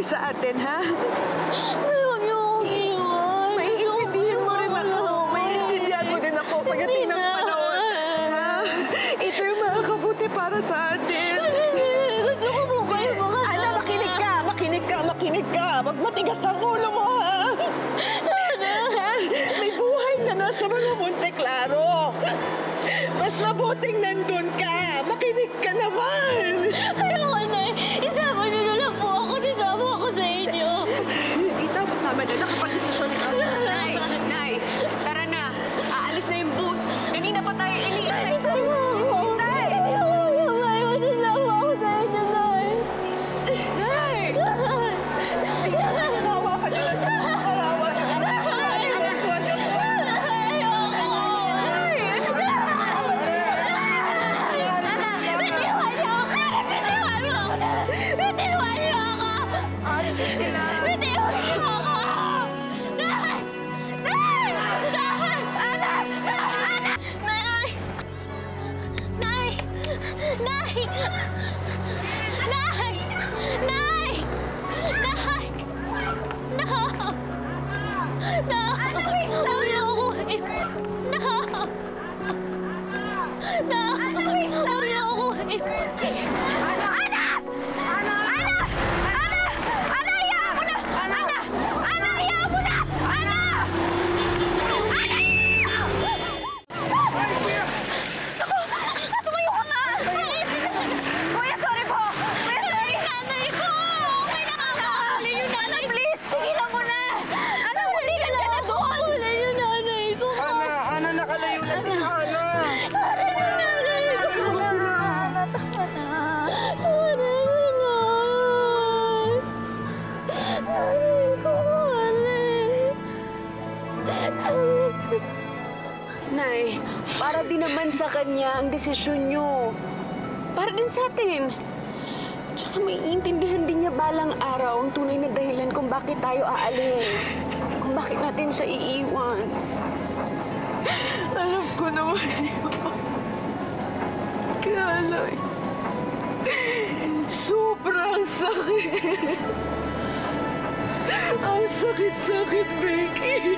mangyayari sa atin, ha? Huwag niyo akong iwan. Maiintindihan mo rin ako. Maiintindihan mo din ako pagdating ng panahon. Ha? Ito yung makakabuti para sa atin. Gusto ko po kayo mga... Ana, makinig ka! Makinig ka! Makinig ka! Wag matigas ang ulo mo, ha? May buhay ka na sa mga Monte Claro. Mas mabuting nandun ka. Makinig ka naman. Ayoko na. Isama niyo na lang po ako. Isama ako sa inyo. Hindi tama na. Nakapag-desisyon ka. Nay, tara na. Aalis na yung bus. Kanina pa tayo iniintay. Isama ako. Hintay! Isama ako sa inyo, Nay. Nay! Kawawa ka na siya. Kawawa ka na. Nakalayo na si Ana. Nay, para din naman sa kanya ang desisyon niyo. Para din sa atin. Tsaka may intindihan din niya balang araw ang tunay na dahilan kung bakit tayo aalis. Kung bakit natin siya iiwan. Alam ko naman yun. Kaya lang, sobrang sakit. Ang sakit-sakit, Becky.